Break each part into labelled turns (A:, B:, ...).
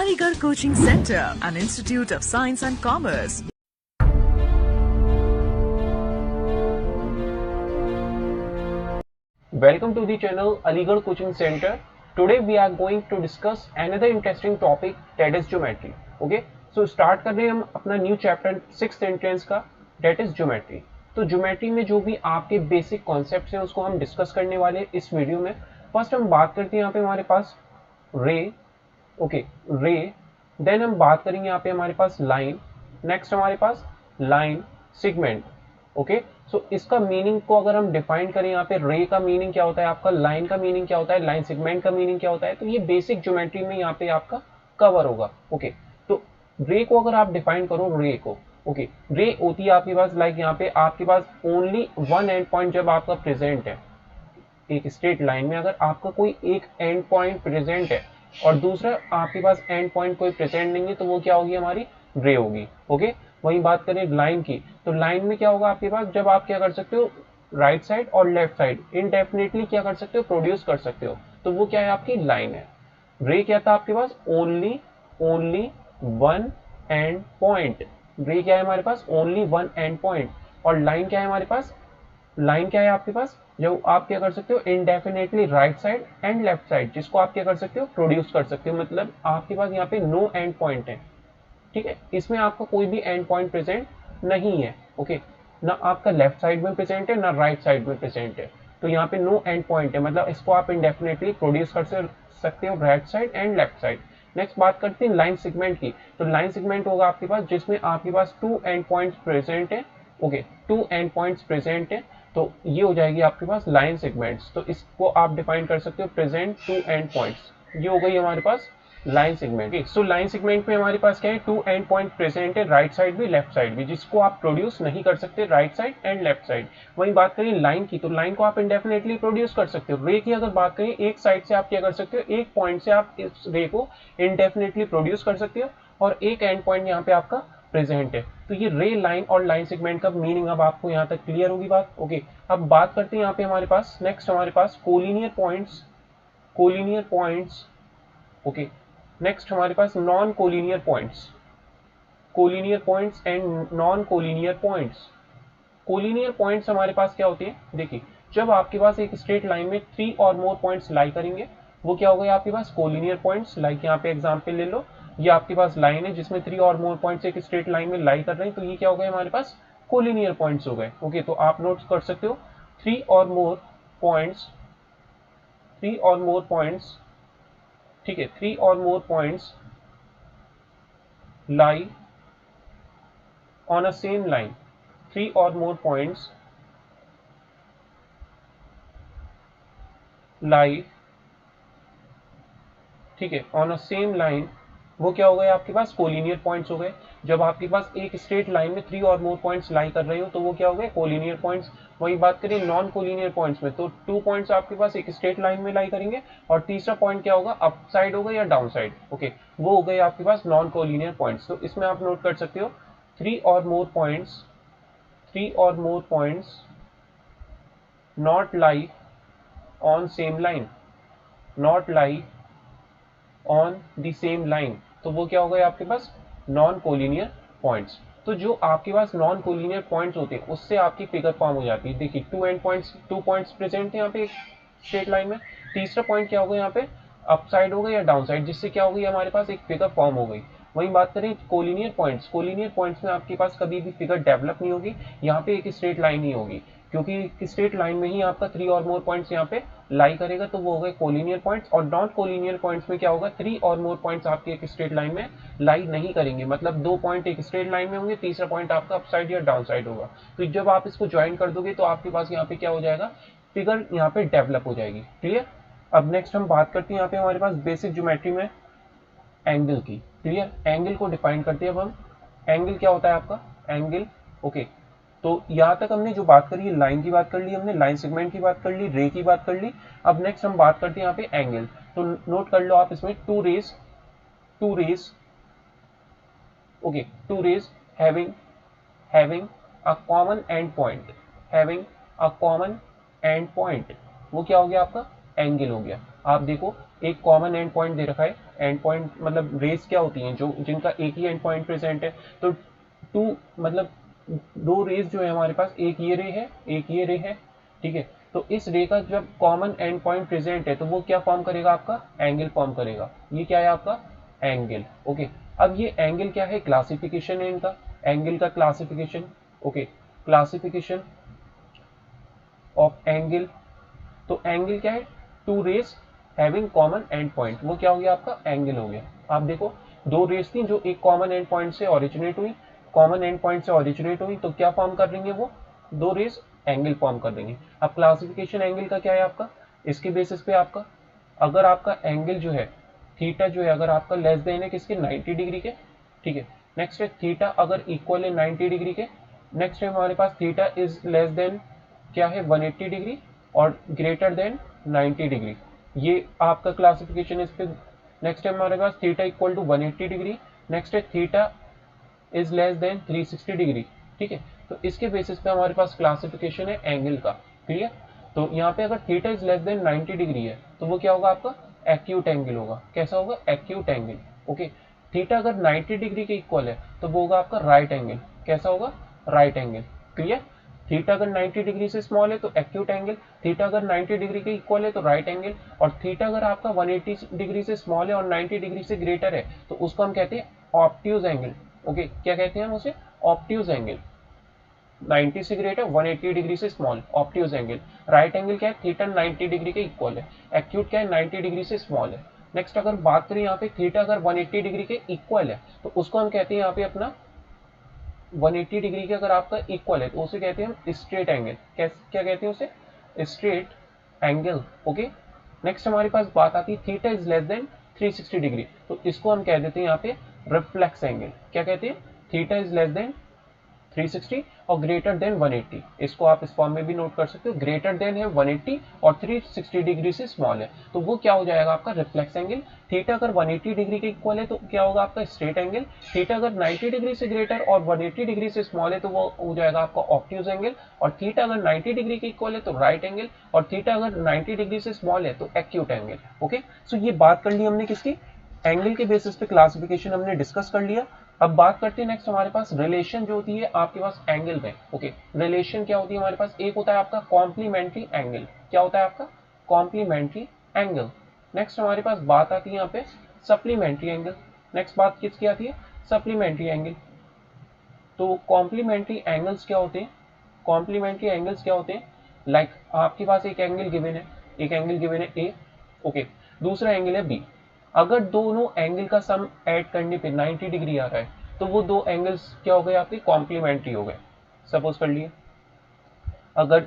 A: Aligarh Coaching Center, an institute of science and commerce.
B: Welcome to the channel Aligarh Coaching Center. Today we are going to discuss another interesting topic, that is geometry. Okay, so start कर रहे हैं हम अपना new chapter 6th entrance का, that is geometry. तो geometry में जो भी आपके बेसिक कॉन्सेप्ट्स हैं उसको हम डिस्कस करने वाले हैं इस वीडियो में. फर्स्ट हम बात करते हैं यहाँ पे हमारे पास रे. ओके, रे. देन हम बात करेंगे यहाँ पे हमारे पास लाइन. नेक्स्ट हमारे पास लाइन सेगमेंट. ओके, सो इसका मीनिंग को अगर हम डिफाइन करें, यहाँ पे रे का मीनिंग क्या होता है, आपका लाइन का मीनिंग क्या होता है, लाइन सेगमेंट का मीनिंग क्या होता है, तो ये बेसिक ज्योमेट्री में यहाँ पे आपका कवर होगा. ओके, तो रे को अगर आप डिफाइन करो, रे को, ओके, रे होती है आपके पास लाइक यहाँ पे आपके पास ओनली वन एंड पॉइंट जब आपका प्रेजेंट है एक स्ट्रेट लाइन में, अगर आपका कोई एक एंड पॉइंट प्रेजेंट है और दूसरा आपके पास एंड पॉइंट कोई प्रेजेंट नहीं है, तो वो क्या होगी, हमारी रे होगी. ओके, वही बात करें लाइन की, तो लाइन में क्या होगा आपके पास, जब आप क्या कर सकते हो राइट साइड और लेफ्ट साइड इनडेफिनेटली क्या कर सकते हो, प्रोड्यूस कर सकते हो, तो वो क्या है, आपकी लाइन है. रे क्या था आपके पास, ओनली वन एंड पॉइंट. रे क्या है हमारे पास, ओनली वन एंड पॉइंट. और लाइन क्या है हमारे पास, लाइन क्या है आपके पास, जो आप क्या कर सकते हो indefinitely right side and left side, जिसको आप क्या कर सकते हो, प्रोड्यूस कर सकते हो. मतलब आपके पास यहाँ पे नो एंड पॉइंट है. ठीक है, इसमें आपका कोई भी एंड पॉइंट प्रेजेंट नहीं है. ओके, ना आपका लेफ्ट साइड में प्रेजेंट है ना राइट साइड में प्रेजेंट है, तो यहाँ पे नो एंड पॉइंट है. मतलब इसको आप इंडेफिनेटली प्रोड्यूस कर सकते हो right side and left side. Next बात करते हैं लाइन सेगमेंट की. तो लाइन सेगमेंट होगा आपके पास जिसमें आपके पास टू एंड पॉइंट्स प्रेजेंट है. Okay, two end points present है, तो ये हो जाएगी आपके पास लाइन सेगमेंट्स. तो इसको आप डिफाइन कर सकते हो प्रेजेंट टू एंड पॉइंट्स. ये हो गई हमारे पास line segment. So line segment में हमारे पास क्या है, टू एंड पॉइंट प्रेजेंट है, राइट साइड भी लेफ्ट साइड भी, जिसको आप प्रोड्यूस नहीं कर सकते right side and left side. वही बात करें लाइन की, तो लाइन को आप इंडेफिनेटली प्रोड्यूस कर सकते हो. रे की अगर बात करें, एक साइड से आप क्या कर सकते हो, एक पॉइंट से आप इस रे को इंडेफिनेटली प्रोड्यूस कर सकते हो और एक एंड पॉइंट यहाँ पे आपका प्रेजेंट है. तो ये रे, लाइन और लाइन सेगमेंट का मीनिंग अब आपको यहाँ तक क्लियर होगी बात. ओके, अब बात करते हैं यहाँ पे हमारे पास नेक्स्ट हमारे पास कोलिनियर पॉइंट्स. ओके, नेक्स्ट हमारे पास non collinear points and non collinear points. Collinear points हमारे पास क्या होते हैं, देखिए जब आपके पास एक स्ट्रेट लाइन में थ्री और मोर पॉइंट्स लाई करेंगे, वो क्या हो गए आपके पास कोलिनियर पॉइंट्स. लाइक यहाँ पे एग्जांपल ले लो, ये आपके पास लाइन है जिसमें थ्री और मोर पॉइंट्स एक स्ट्रेट लाइन में लाई कर रहे हैं, तो ये क्या हो गए हमारे पास कोलिनियर पॉइंट्स हो गए. ओके, तो आप नोट कर सकते हो थ्री और मोर पॉइंट्स, ठीक है, थ्री और more points lie on a same line, three और मोर पॉइंट्स लाई, ठीक है, ऑन अ सेम लाइन, वो क्या हो गए आपके पास कोलिनियर पॉइंट्स हो गए. जब आपके पास एक स्ट्रेट लाइन में थ्री और मोर पॉइंट्स लाई कर रहे हो, तो वो क्या हो गए कोलिनियर पॉइंट्स. वही बात करें नॉन कोलिनियर पॉइंट्स में, तो टू पॉइंट्स आपके पास एक स्ट्रेट लाइन में लाई करेंगे और तीसरा पॉइंट क्या होगा, अप साइड होगा या डाउन साइड. ओके, वो हो गए आपके पास नॉन कोलिनियर पॉइंट्स. तो इसमें आप नोट कर सकते हो थ्री और more points not lie on same line, not lie on the same line, तो वो क्या हो गए आपके पास नॉन कोलिनियर पॉइंट्स. तो जो आपके पास नॉन कोलिनियर पॉइंट्स होते हैं उससे आपकी फिगर फॉर्म हो जाती है. देखिए टू पॉइंट्स प्रेजेंट है यहाँ पे स्ट्रेट लाइन में, तीसरा पॉइंट क्या होगा यहाँ पे अप साइड होगा या डाउन साइड, जिससे क्या होगी हमारे पास एक फिगर फॉर्म हो गई. वही बात करें कोलिनियर पॉइंट्स में आपके पास कभी भी फिगर डेवलप नहीं होगी, यहाँ पे एक स्ट्रेट लाइन ही होगी, क्योंकि स्ट्रेट लाइन में ही आपका थ्री और मोर पॉइंट्स यहाँ पे लाई करेगा, तो वो हो गए कोलिनियर पॉइंट्स. और नॉन कोलिनियर पॉइंट्स में क्या होगा, थ्री और मोर पॉइंट्स आपके एक स्ट्रेट लाइन में लाई नहीं करेंगे, मतलब दो पॉइंट एक स्ट्रेट लाइन में होंगे, तीसरा पॉइंट आपका अप साइड या डाउन साइड होगा. तो जब आप इसको ज्वाइन कर दोगे तो आपके पास यहाँ पे क्या हो जाएगा, फिगर यहाँ पे डेवलप हो जाएगी. क्लियर. अब नेक्स्ट हम बात करते हैं यहाँ पे हमारे पास बेसिक ज्योमेट्री में एंगल की. क्लियर, एंगल को डिफाइन करते हैं अब हम. एंगल क्या होता है आपका, एंगल. ओके, तो यहाँ तक हमने जो बात करी है, लाइन की बात कर ली हमने, लाइन सेगमेंट की बात कर ली, रे की बात कर ली. अब नेक्स्ट हम बात करते हैं यहाँ पे एंगल. तो नोट कर लो आप इसमें two rays, okay, two rays having a common end point, वो क्या हो गया आपका एंगल हो गया. आप देखो एक कॉमन एंड पॉइंट दे रखा है, एंड पॉइंट मतलब रेस क्या होती हैं जो जिनका एक ही एंड पॉइंट प्रेजेंट है, तो टू मतलब दो रेस जो है हमारे पास, एक ये रे है एक ये रे है, ठीक है। तो इस रे का जब कॉमन एंड पॉइंट प्रेजेंट है तो वो क्या फॉर्म करेगा, आपका एंगल फॉर्म करेगा। ये क्या है आपका एंगल, ओके। अब ये एंगल क्या है, क्लासिफिकेशन है इनका, एंगल का classification, okay. Classification of angle, तो एंगल क्या है, two rays having common end point, वो क्या हो गया आपका एंगल हो गया। आप देखो दो रेस थी जो एक कॉमन एंड पॉइंट से ओरिजिनेट हुई, कॉमन एंड पॉइंट से ओरिजिनेट हुई, तो क्या फॉर्म कर देंगे वो दो रेस एंगल फॉर्म कर देंगे। अब क्लासिफिकेशन एंगल का क्या है आपका, इसके बेसिस पे आपका अगर आपका एंगल जो है थीटा जो है अगर आपका लेस देन है किसके 90 डिग्री के, ठीक है। नेक्स्ट है थीटा अगर इक्वल है 90 डिग्री के, नेक्स्ट है हमारे पास थीटा इज लेस देन क्या है 180 डिग्री और ग्रेटर देन 90 डिग्री, ये आपका क्लासिफिकेशन इस पे। नेक्स्ट है हमारे पास theta equal to 180 degree, next है theta is less than 360 degree, ठीक है। तो इसके बेसिस पे हमारे पास क्लासिफिकेशन है एंगल का, क्लियर। तो यहाँ पे अगर theta is less than 90 degree है तो वो क्या होगा आपका एक्यूट एंगल होगा, कैसा होगा एक्यूट एंगल, ओके। थीटा अगर 90 डिग्री के इक्वल है तो वो होगा आपका राइट एंगल, कैसा होगा राइट एंगल, क्लियर। थीटा अगर 90 डिग्री से स्मॉल है तो एक्यूट एंगल, थीटा अगर 90 डिग्री के इक्वल है तो राइट एंगल, और थीटा अगर आपका 180 डिग्री से स्मॉल है और 90 डिग्री से ग्रेटर है तो उसको हम कहते हैं ऑब्ट्यूज एंगल, ओके। क्या कहते हैं हम उसे ऑब्ट्यूज एंगल, 90 से ग्रेटर 180 डिग्री से small obtuse angle. Right angle क्या है, थीटा 90 डिग्री के इक्वल है, एक्यूट क्या है 90 डिग्री से स्मॉल है। नेक्स्ट अगर बात करें यहाँ पे थीटा अगर 180 डिग्री के इक्वल है तो उसको हम कहते हैं यहाँ पे अपना 180 डिग्री के अगर आपका इक्वल है तो उसे कहते हैं हम स्ट्रेट एंगल, क्या कहते हैं उसे स्ट्रेट एंगल, ओके। नेक्स्ट हमारे पास बात आती है theta is less than 360 degree, तो इसको हम कह देते हैं यहाँ पे रिफ्लेक्स एंगल, क्या कहते हैं थीटा इज लेस देन 360 और ग्रेटर देन 180, इसको आप इस फॉर्म में भी नोट कर सकते हो, ग्रेटर देन है 180 और 360 डिग्री से स्मॉल है तो वो क्या हो जाएगा आपका रिफ्लेक्स एंगल। थीटा अगर 180 डिग्री के इक्वल है तो क्या होगा आपका स्ट्रेट एंगल, थीटा अगर 90 डिग्री से ग्रेटर और 180 डिग्री से स्मॉल है तो वो हो जाएगा आपका ऑब्ट्यूज एंगल, और थीटा अगर 90 डिग्री के इक्वल है तो राइट एंगल, और थीटा अगर 90 डिग्री से स्मॉल है तो एक्यूट एंगल, ओके। सो ये बात कर ली हमने किसकी एंगल के बेसिस पे क्लासिफिकेशन हमने डिस्कस कर लिया। अब बात करते हैं नेक्स्ट हमारे पास रिलेशन जो होती है आपके पास एंगल में, ओके। रिलेशन क्या होती है हमारे पास, एक होता है आपका कॉम्प्लीमेंट्री एंगल, क्या होता है आपका कॉम्प्लीमेंट्री एंगल। नेक्स्ट हमारे पास बात आती है यहाँ पे सप्लीमेंट्री एंगल, नेक्स्ट बात किसकी आती है सप्लीमेंट्री एंगल। तो कॉम्प्लीमेंट्री एंगल्स क्या होते हैं, कॉम्प्लीमेंट्री एंगल्स क्या होते हैं, लाइक आपके पास एक एंगल गिवन है, एक एंगल गिवन है ए, ओके, दूसरा एंगल है बी। अगर दोनों एंगल का सम ऐड करने पे 90 डिग्री आ रहा है तो वो दो एंगल्स क्या हो गए आपके कॉम्प्लीमेंट्री हो गए। सपोज कर लिए अगर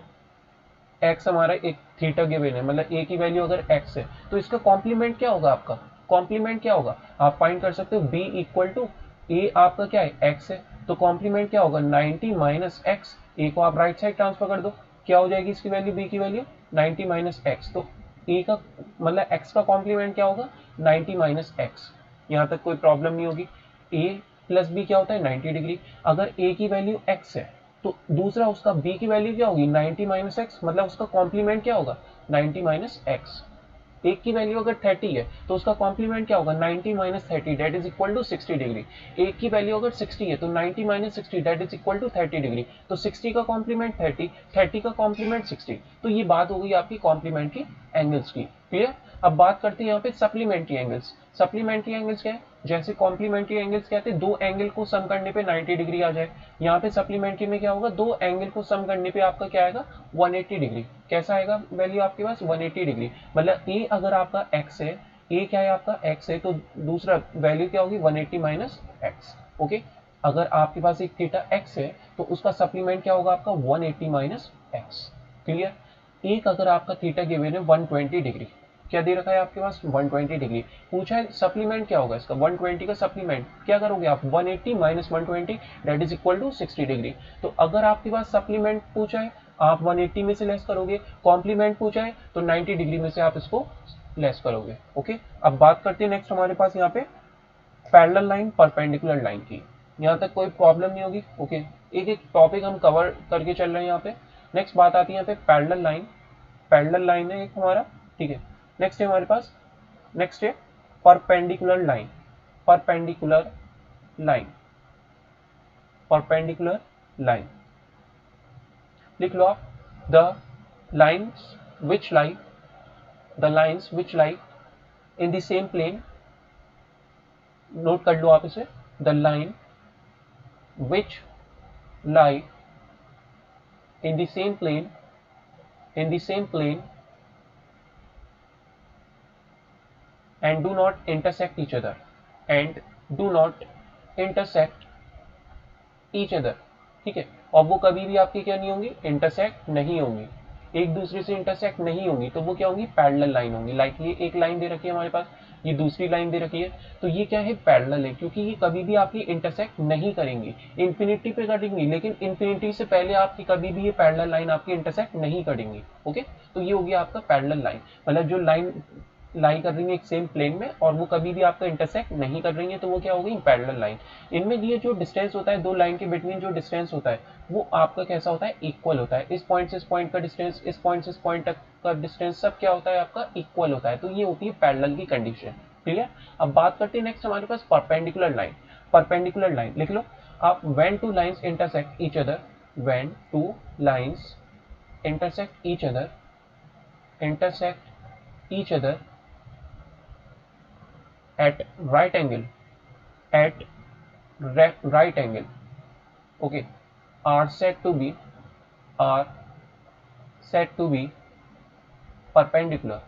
B: x हमारा एक थीटा गिवन है, मतलब a की वैल्यू अगर x है तो इसका कॉम्प्लीमेंट क्या होगा आपका, कॉम्प्लीमेंट क्या होगा आप फाइंड कर सकते हो b इक्वल टू a आपका क्या है x है, तो कॉम्प्लीमेंट क्या होगा 90 माइनस एक्स, a को आप राइट साइड ट्रांसफर कर दो, क्या हो जाएगी इसकी वैल्यू b की वैल्यू 90 माइनस एक्स, तो a का मतलब x का कॉम्प्लीमेंट क्या होगा 90 माइनस एक्स, यहाँ तक कोई प्रॉब्लम नहीं होगी। a प्लस बी क्या होता है 90 डिग्री, अगर a की वैल्यू x है तो दूसरा उसका b की वैल्यू क्या होगी 90 माइनस एक्स, मतलब उसका कॉम्प्लीमेंट क्या होगा 90 माइनस एक्स। एक की वैल्यू अगर 30 है तो उसका कॉम्प्लीमेंट क्या होगा 90 minus 30 that is equal to 60 degree. एक की वैल्यू अगर 60 है तो 90 minus 60 that is equal to 30 degree, तो 60 का कॉम्प्लीमेंट 30, 30 का कॉम्प्लीमेंट 60, तो ये बात हो गई आपकी कॉम्प्लीमेंट्री एंगल्स की, क्लियर। अब बात करते हैं यहाँ पे सप्लीमेंट्री एंगल्स। सप्लीमेंट्री एंगल्स क्या है, जैसे कॉम्प्लीमेंट्री एंगल्स कहते हैं दो एंगल को सम करने पे 90 डिग्री आ जाए, यहाँ पे सप्लीमेंट्री में क्या होगा दो एंगल को सम करने पे आपका क्या आएगा 180 डिग्री, कैसा आएगा वैल्यू आपके पास 180 डिग्री, मतलब a अगर आपका x है, a क्या है आपका x है तो दूसरा वैल्यू क्या होगी 180 माइनस एक्स, ओके। अगर आपके पास एक थीटा x है तो उसका सप्लीमेंट क्या होगा आपका 180 माइनस एक्स, क्लियर। एक अगर आपका थीटा गिवन है 120 डिग्री, क्या दे रखा है आपके पास 120 डिग्री, पूछा है सप्लीमेंट क्या होगा इसका 120 का सप्लीमेंट क्या करोगे आप 180 minus 120 that is equal to 60 degree. तो अगर आपके पास सप्लीमेंट पूछा है आप 180 में से लेस करोगे, कॉम्प्लीमेंट पूछा है तो 90 डिग्री में से आप इसको लेस करोगे, ओके। अब बात करते हैं नेक्स्ट हमारे पास यहाँ पे पैरेलल लाइन परपेंडिकुलर लाइन की, यहाँ तक कोई प्रॉब्लम नहीं होगी, ओके। एक एक टॉपिक हम कवर करके चल रहे हैं यहाँ पे। नेक्स्ट बात आती है यहाँ पे पैरेलल लाइन, पैरेलल लाइन है एक हमारा, ठीक है। नेक्स्ट है हमारे पास, नेक्स्ट है perpendicular line, perpendicular line, perpendicular line लिख लो आप, the lines which lie, the lines which lie in the same plane, note कर लो आप इसे, the line which lie in the same plane, in the same plane and do not intersect each other, and do not intersect each other, ठीक है। और वो कभी भी आपकी क्या नहीं होंगी, इंटरसेक्ट नहीं होंगी, एक दूसरे से इंटरसेक्ट नहीं होंगी, तो वो क्या होंगी, पैरेलल लाइन होंगी। लाइक ये एक लाइन दे रखी है हमारे पास, ये दूसरी लाइन दे रखी है, तो ये क्या है, पैरेलल है, क्योंकि ये कभी भी आपकी इंटरसेक्ट नहीं करेंगी, इन्फिनिटी पे करेंगी, लेकिन इन्फिनिटी से पहले आपकी कभी भी ये पैरेलल लाइन आपकी इंटरसेक्ट नहीं करेंगी। ओके, तो ये हो गया आपका पैरेलल लाइन, मतलब जो लाइन लाई कर रही है एक सेम प्लेन में और वो कभी भी आपका इंटरसेक्ट नहीं कर रही है, तो वो क्या होगी, पैरेलल लाइन। इनमें ये जो डिस्टेंस होता है दो लाइन के बिटवीन, जो डिस्टेंस होता है वो आपका कैसा होता है, इक्वल होता है। इस पॉइंट से इस पॉइंट का डिस्टेंस, इस पॉइंट से इस पॉइंट तक का डिस्टेंस, सब क्या होता है आपका, इक्वल होता है। तो ये होती है पैरेलल की कंडीशन। क्लियर। अब बात करते हैं नेक्स्ट हमारे पास परपेंडिकुलर लाइन। परपेंडिकुलर लाइन लिख लो आप, when two lines intersect each other, when two lines intersect each other, intersect each other at right angle, at right angle, okay, are said to be, are said to be perpendicular।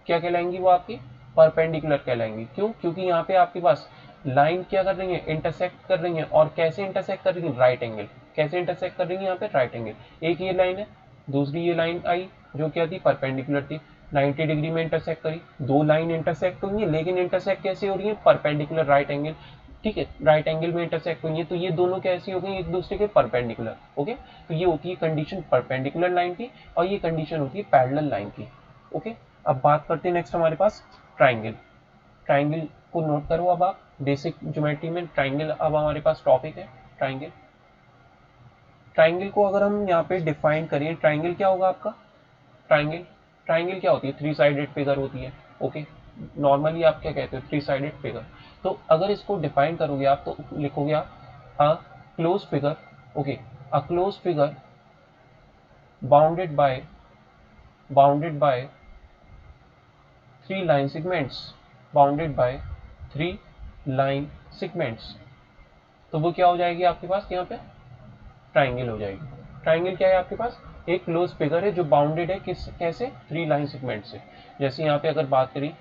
B: क्या कहलाएंगी वो आपकी, perpendicular कहलाएंगी। क्यों, क्योंकि यहाँ पे आपके पास line क्या कर रही है, इंटरसेक्ट कर रही है, और कैसे इंटरसेक्ट कर रही है, राइट एंगल। कैसे इंटरसेक्ट कर रही है यहाँ पे, राइट एंगल। एक ये लाइन है, दूसरी ये लाइन आई जो क्या थी, परपेंडिकुलर थी, 90 डिग्री में इंटरसेक्ट करी। दो लाइन इंटरसेक्ट हुई है, लेकिन इंटरसेक्ट कैसे हो रही है, परपेंडिकुलर राइट एंगल, ठीक है, राइट एंगल में इंटरसेक्ट हुई है, तो ये दोनों कैसी हो गई, एक दूसरे के परपेंडिकुलर। ओके, तो ये होती है कंडीशन परपेंडिकुलर लाइन की, और ये कंडीशन होती है पैरेलल लाइन की। ओके, अब बात करते हैं नेक्स्ट हमारे पास ट्राइंगल। ट्राइंगल को नोट करो अब आप, बेसिक ज्योमेट्री में ट्राइंगल अब हमारे पास टॉपिक है। ट्राइंगल, ट्राइंगल को अगर हम यहाँ पे डिफाइन करें, ट्राइंगल क्या होगा आपका, ट्राइंगल, ट्राइंगल क्या होती है, थ्री साइडेड फिगर होती है। ओके, नॉर्मली आप क्या कहते हो, थ्री साइडेड फिगर। तो अगर इसको डिफाइन करोगे आप तो लिखोगे आप, a close figure, okay, a close figure bounded by three line segments, bounded by three line segments. तो वो क्या हो जाएगी आपके पास, यहाँ पे ट्राइंगल हो जाएगी। ट्राइंगल क्या है आपके पास, एक क्लोज फिगर है जो बाउंडेड है किस, कैसे, थ्री लाइन सेगमेंट से। जैसे यहाँ पे अगर बात करें,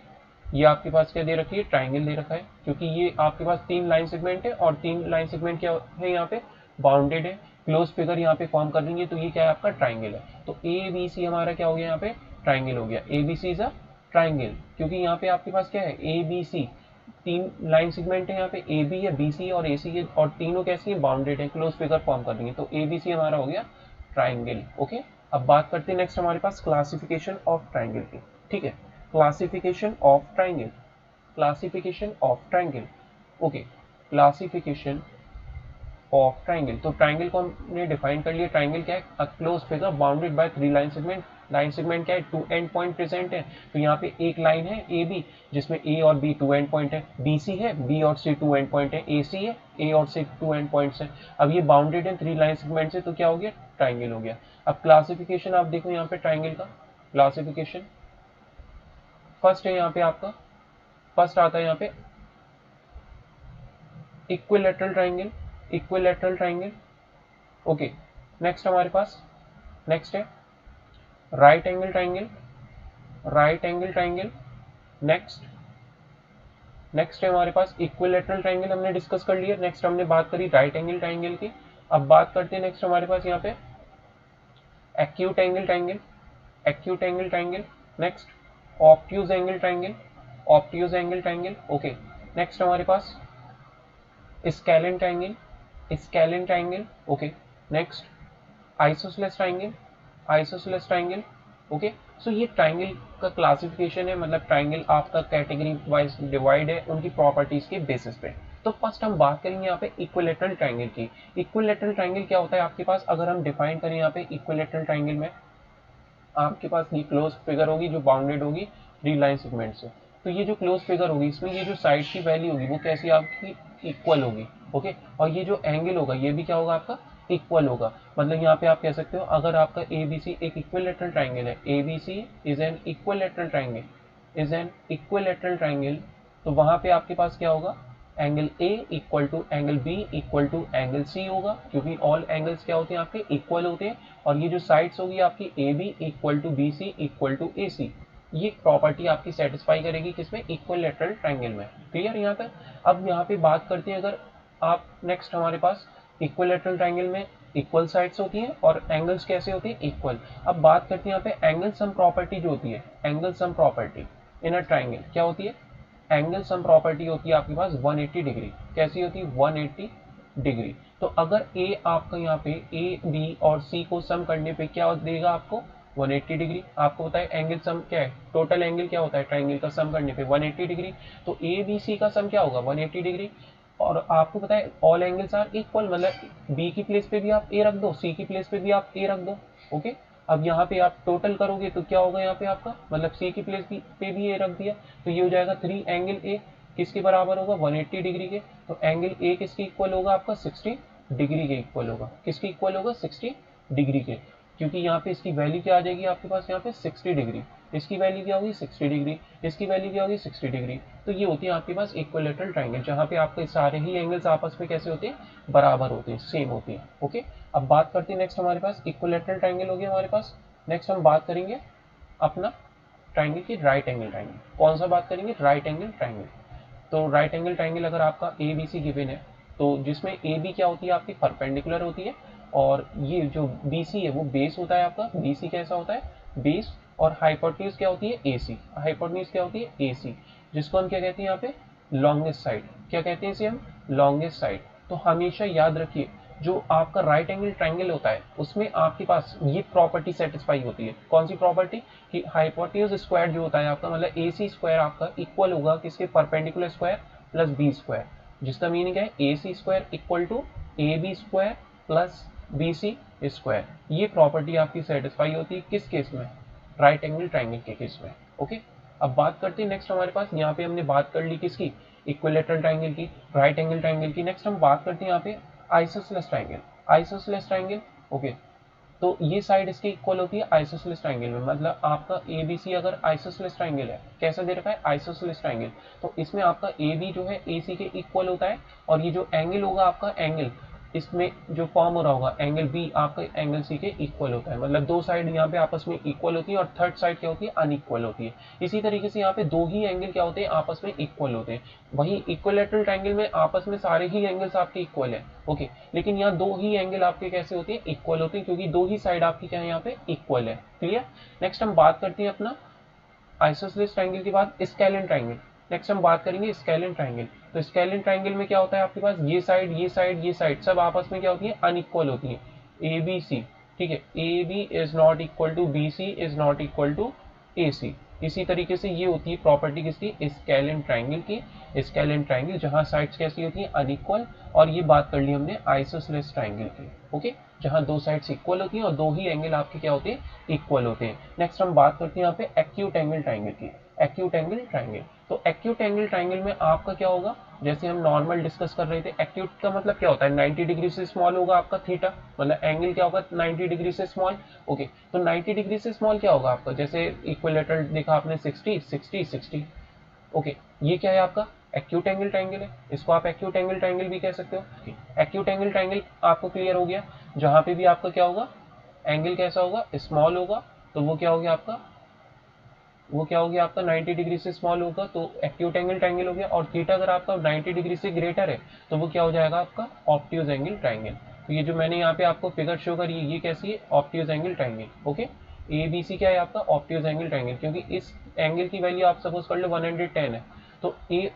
B: ये आपके पास क्या दे रखी है, ट्राइंगल दे रखा है, क्योंकि ये आपके पास तीन लाइन सेगमेंट है, और तीन लाइन सेगमेंट क्या है यहाँ पे, बाउंडेड है, क्लोज फिगर यहाँ पे फॉर्म कर रही है, तो ये क्या है आपका, ट्राइंगल है। तो ए बी सी हमारा क्या हो गया यहाँ पे, ट्राइंगल हो गया। A B C is a triangle, क्योंकि यहाँ पे आपके पास क्या है, ए बी सी तीन लाइन सेगमेंट है, यहाँ पे ए बी है, बी सी और ए सी है, और तीनों कैसी है, बाउंडेड है, क्लोज फिगर फॉर्म कर रही है, तो ए बी सी हमारा हो गया ट्राइंगल। ओके, अब बात करते हैं नेक्स्ट हमारे पास क्लासिफिकेशन ऑफ ट्राइंगल की। ठीक है, classification of triangle, classification of triangle, okay, classification of triangle. तो ट्राइंगल को हमने डिफाइन कर लिया, ट्राइंगल क्या है, a close figure bounded by three line segment. Line segment क्या है, टू एंड पॉइंट प्रेजेंट है, तो यहाँ पे एक लाइन है ए बी, जिसमें ए और बी टू एंड पॉइंट है, बी सी है, बी और सी टू एंड पॉइंट है, ए सी है, ए और सी टू एंड पॉइंट्स है। अब ये बाउंडेड है थ्री लाइन सेगमेंट से, तो क्या हो गया, ट्राइंगल हो गया। अब क्लासिफिकेशन आप देखो यहाँ पे ट्राइंगल का क्लासिफिकेशन, फर्स्ट है यहाँ पे आपका, फर्स्ट आता है यहाँ पे equilateral triangle, equilateral triangle. Okay, next हमारे पास, नेक्स्ट है right angle triangle, right angle triangle. Next, next है हमारे पास इक्विलैटरल ट्राइंगल, हमने डिस्कस कर लिया। नेक्स्ट हमने बात करी राइट एंगल ट्राइंगल की। अब बात करते हैं नेक्स्ट हमारे पास यहाँ पे acute angle triangle, acute angle triangle. Next obtuse angle triangle, obtuse angle triangle. Okay, next हमारे पास scalene triangle, scalene triangle. Okay, next isosceles triangle, isosceles triangle. Okay, so ये ट्राइंगल का क्लासिफिकेशन है, मतलब ट्राइंगल आपका कैटेगरी वाइज डिवाइड है उनकी properties के बेसिस पे। तो फर्स्ट हम बात करेंगे यहाँ पे इक्विलैटरल ट्राइंगल की। इक्विलैटरल ट्राइंगल क्या होता है आपके पास, अगर हम डिफाइन करें यहाँ पे इक्विलैटरल ट्राइंगल में, आपके पास ये क्लोज फिगर होगी जो बाउंडेड होगी री लाइन सेगमेंट से। तो ये जो क्लोज फिगर होगी इसमें ये जो साइड की वैल्यू होगी वो कैसी आपकी इक्वल होगी, ओके। और ये जो एंगल होगा ये भी क्या होगा आपका इक्वल होगा। मतलब यहाँ पे आप कह सकते हो अगर आपका ए बी सी एक इक्विलेटरल ट्राइंगल है, A B C is an equilateral triangle, is an equilateral triangle, तो वहां पे आपके पास क्या होगा, angle A equal to angle B equal to angle C होगा, क्योंकि ऑल एंगल्स क्या होते हैं आपके इक्वल होते हैं। और ये जो साइड्स होगी आपकी A B equal to B C equal to A C, ये प्रॉपर्टी आपकी सेटिस्फाई करेगी किसमें, इक्विलेटरल ट्राइंगल में। क्लियर यहाँ तक। अब यहाँ पे बात करते हैं अगर आप नेक्स्ट हमारे पास इक्विलेटरल ट्राइंगल में इक्वल साइड्स होती हैं और एंगल्स कैसे होती है इक्वल। अब बात करते हैं यहाँ पे एंगल सम प्रॉपर्टी जो होती है, angle sum property in a triangle क्या होती है, एंगल सम प्रॉपर्टी होती है आपके पास 180 डिग्री। कैसी होती है 180 डिग्री। तो अगर ए आपका यहाँ पे ए बी और सी को सम करने पे क्या देगा आपको 180 डिग्री। आपको पता है एंगल सम क्या है, टोटल एंगल क्या होता है ट्राइंगल का सम करने पे 180 डिग्री। तो ए बी सी का सम क्या होगा 180 डिग्री। और आपको पता है ऑल एंगल्स आर इक्वल, मतलब बी की प्लेस पे भी आप ए रख दो, सी की प्लेस पे भी आप ए रख दो, ओके। अब यहाँ पे आप टोटल करोगे तो क्या होगा यहाँ पे आपका, मतलब सी की प्लेस पे भी ए रख दिया तो ये हो जाएगा 3 एंगल ए किसके बराबर होगा 180 डिग्री के। तो एंगल ए किसके इक्वल होगा आपका 60 डिग्री के इक्वल होगा। किसके इक्वल होगा 60 डिग्री के, क्योंकि यहाँ पे इसकी वैल्यू क्या आ जाएगी आपके पास यहाँ पे 60 डिग्री, इसकी वैल्यू क्या होगी 60 डिग्री, इसकी वैल्यू क्या होगी 60 डिग्री। तो ये होती है आपके पास इक्विलेटरल ट्राइंगल, जहाँ पे आपके सारे ही एंगल्स आपस में कैसे होते हैं बराबर होते हैं, सेम होते हैं, ओके। अब बात करते हैं नेक्स्ट हमारे पास इक्विलेटरल ट्राइंगल हो गया हमारे पास। नेक्स्ट हम बात करेंगे अपना ट्राइंगल की राइट एंगल ट्राइंगल। कौन सा बात करेंगे, राइट एंगल ट्राइंगल। तो राइट एंगल ट्राइंगल अगर आपका ए बी सी गिवन है तो जिसमें ए बी क्या होती है आपकी परपेंडिकुलर होती है, और ये जो बी सी है वो बेस होता है आपका, बी सी कैसा होता है बेस, और हाइपोटेन्यूज क्या होती है ए सी, हाइपोटेन्यूज क्या होती है ए सी, जिसको हम क्या कहते हैं यहाँ पे लॉन्गेस्ट साइड। क्या कहते हैं इसे हम लॉन्गेस्ट साइड। तो हमेशा याद रखिए जो आपका राइट एंगल ट्राइंगल होता है उसमें आपके पास ये प्रॉपर्टी सेटिस्फाई होती है। कौन सी प्रॉपर्टी, कि हाइपोटेन्यूज स्क्वायर जो होता है आपका, मतलब ए सी स्क्वायर आपका इक्वल होगा किसके perpendicular square plus B square, जिसका मीनिंग है A C square equal to A B square plus B C square. ये प्रॉपर्टी आपकी सेटिस्फाई होती है किस केस में, राइट एंगल ट्राइंगल के केस में, ओके। अब बात करते हैं नेक्स्ट हमारे पास, यहाँ पे हमने बात कर ली किसकी, इक्विलेटरल ट्राइंगल की, राइट एंगल ट्राइंगल की। नेक्स्ट हम बात करते हैं यहाँ पे isosceles triangle, isosceles triangle, okay. तो ये साइड इसकी इक्वल होती है आइसोसेलेस ट्राइंगल में, मतलब आपका ए बी सी अगर आइसोसेलेस ट्राइंगल है, कैसा दे रखा है आइसोसेलेस ट्राइंगल, तो इसमें आपका ए बी जो है ए सी के इक्वल होता है, और ये जो एंगल होगा आपका एंगल इसमें जो फॉर्म हो रहा होगा एंगल बी आपका एंगल सी के इक्वल होता है। मतलब दो साइड यहाँ पे आपस में इक्वल होती है और थर्ड साइड क्या होती है अनइक्वल होती है। इसी तरीके से यहाँ पे दो ही एंगल क्या होते हैं आपस में इक्वल होते हैं। वही इक्विलेटरल ट्राइंगल में आपस में सारे ही एंगल्स आपके इक्वल है, ओके। लेकिन यहाँ दो ही एंगल आपके कैसे होते हैं इक्वल होते हैं, क्योंकि दो ही साइड आपकी क्या है यहाँ पे इक्वल है। क्लियर। नेक्स्ट हम बात करते हैं अपना आइसोसेलेस ट्राइंगल के बाद स्केलिन ट्राइंगल। नेक्स्ट हम बात करेंगे स्केलिन ट्राइंगल। तो स्केलिन ट्राइंगल में क्या होता है आपके पास, ये साइड ये साइड ये साइड सब आपस में क्या होती है अनइक्वल होती है, ए बी सी, ठीक है। A B is not equal to B C is not equal to A C. इसी तरीके से ये होती है प्रॉपर्टी किसकी, स्केलिन ट्राइंगल की, स्केलिन ट्राइंगल जहां साइड्स कैसी होती है अनइक्वल। और ये बात कर ली हमने आइसोसेलेस ट्राइंगल की, ओके, जहां दो साइड्स इक्वल होती हैं और दो ही एंगल आपके क्या होते हैं इक्वल होते हैं। नेक्स्ट हम बात करते हैं यहाँ पे एक्यूट एंगल ट्राइंगल की, एक्यूट एंगल ट्राइंगल। तो एक्यूट एंगल ट्राइंगल में आपका क्या होगा, जैसे हम नॉर्मल डिस्कस कर रहे थे, एक्यूट का मतलब क्या होता है 90 डिग्री से स्मॉल होगा आपका थीटा, मतलब एंगल क्या होगा 90 डिग्री से स्मॉल, ओके। तो 90 डिग्री से स्मॉल क्या होगा आपका, जैसे इक्विलेटरल देखा आपने 60 60 60, ओके। ये क्या है आपका एक्यूट एंगल ट्राइंगल है, इसको आप एक्यूट एंगल ट्राइंगल भी कह सकते हो। एक्यूट एंगल ट्राइंगल आपको क्लियर हो गया, जहां पे भी आपका क्या होगा एंगल कैसा होगा स्मॉल होगा, तो वो क्या हो गया आपका, वो क्या हो गया आपका 90 डिग्री से स्मॉल होगा, तो एक्यूट एंगल ट्राइंगल हो गया। और थीटा अगर आपका 90 डिग्री से ग्रेटर है तो वो क्या हो जाएगा आपका ऑब्ट्यूज एंगल ट्राइंगल। तो ये जो मैंने यहाँ पे आपको फिगर शो करी ये कैसी है obtuse angle triangle, okay. A B C क्या है आपका ऑब्ट्यूज एंगल ट्राइंगल, क्योंकि इस एंगल की वैल्यू आप सपोज कर लो 110 है, तो ए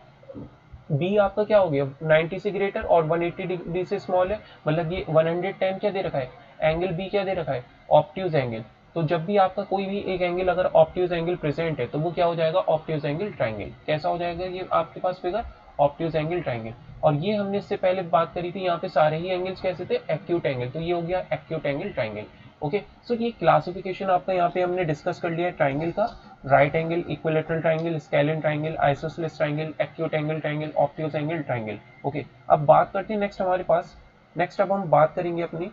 B: बी आपका क्या हो गया 90 से ग्रेटर और 180 डिग्री से स्मॉल है, मतलब ये 110 क्या दे रखा है एंगल बी क्या दे रखा है ऑब्ट्यूज एंगल। तो जब भी आपका कोई भी एक एंगल अगर ऑब्ट्यूज एंगल प्रेजेंट है तो वो क्या हो जाएगा ऑब्ट्यूज एंगल ट्राइंगल। कैसा हो जाएगा ये आपके पास फिगर ऑब्ट्यूज एंगल ट्राइंगल। और ये हमने इससे पहले बात करी थी यहाँ पे सारे ही एंगल्स कैसे थे एक्यूट एंगल, तो ये हो गया acute angle triangle, okay. So ये क्लासिफिकेशन आपका यहाँ पे हमने डिस्कस कर लिया है ट्राइंगल का, right angle, equilateral triangle, scalene triangle, isosceles triangle, acute angle triangle, obtuse angle triangle. Okay, अब बात करते हैं नेक्स्ट हमारे पास, नेक्स्ट अब हम बात करेंगे अपनी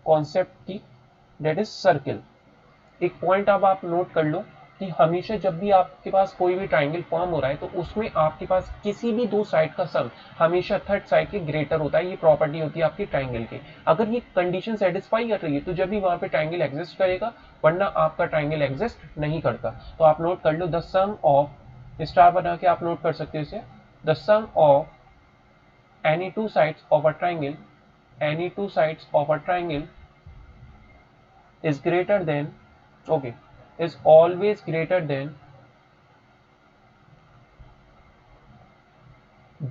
B: कॉन्सेप्ट की, दैट इज सर्किल। एक पॉइंट अब आप नोट कर लो कि हमेशा जब भी आपके पास कोई भी ट्राइंगल फॉर्म हो रहा है तो उसमें आपके पास किसी भी दो साइड का सम हमेशा थर्ड साइड के ग्रेटर होता है। ये प्रॉपर्टी होती है आपकी ट्राइंगल की। अगर ये कंडीशन सेटिस्फाई कर रही है तो जब भी वहां पे ट्राइंगल एग्जिस्ट करेगा, वरना आपका ट्राइंगल एग्जिस्ट नहीं करता। तो आप नोट कर लो, द सम ऑफ, स्टार बना के आप नोट कर सकते हो इसे, the sum of any two sides of a triangle, any two sides of a triangle is greater than, okay, is always greater than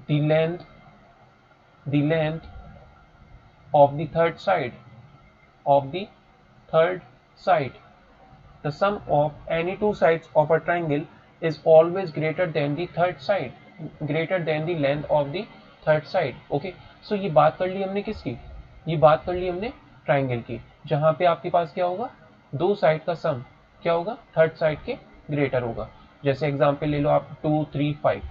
B: the length of the third side, of the third side. The sum of any two sides of a triangle is always greater than the third side, greater than the length of the third side. Okay, so ये बात कर ली हमने किसकी, ये बात कर ली हमने ट्राइंगल की, जहां पे आपके पास क्या होगा, दो साइड का सम क्या होगा, थर्ड साइड के ग्रेटर होगा। जैसे एग्जांपल ले लो आप 2 3 5,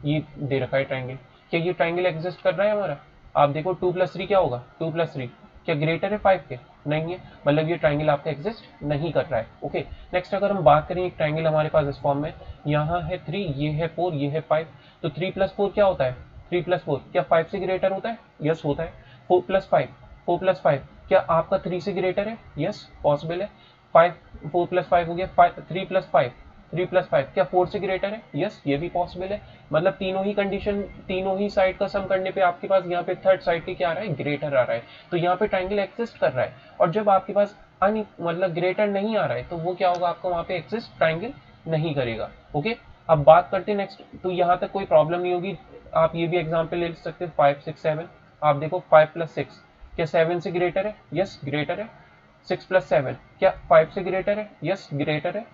B: ये दे रखा है ट्राइंगल। क्या ये ट्राइंगल एग्जिस्ट कर रहा है हमारा? आप देखो 2 + 3 क्या होगा, 2 + 3 क्या ग्रेटर है 5 के? नहीं है, मतलब ये ट्राइंगल आपका एग्जिस्ट नहीं कर रहा है। ओके, नेक्स्ट अगर हम बात करें, एक ट्राइंगल हमारे पास इस फॉर्म में, यहाँ है 3, ये है 4, ये है 5, तो 3 + 4 क्या होता है, 3 + 4 क्या 5 से ग्रेटर होता है? यस होता है। 4 + 5, 4 + 5 क्या आपका 3 से ग्रेटर है? यस पॉसिबल है। 5, 4 + 5 हो गया, 3 + 5, 3 + 5 क्या 4 से ग्रेटर है? यस, ये भी पॉसिबल है। मतलब तीनों ही कंडीशन, तीनों ही साइड का सम करने पे आपके पास यहाँ पे थर्ड साइड के क्या आ रहा है, ग्रेटर आ रहा है। तो यहाँ पे ट्राइंगल एक्सिस्ट कर रहा है। और जब आपके पास मतलब ग्रेटर नहीं आ रहा है तो वो क्या होगा, आपको वहाँ पे एक्सिस्ट ट्राइंगल नहीं करेगा। ओके, अब बात करते हैं नेक्स्ट। तो यहाँ तक कोई प्रॉब्लम नहीं होगी। आप ये भी एग्जाम्पल ले सकते हो, 5 6 7। आप देखो 5 + 6 क्या 7 से ग्रेटर है? यस ग्रेटर है। 6 + 7 क्या 5 से ग्रेटर है? यस ग्रेटर है।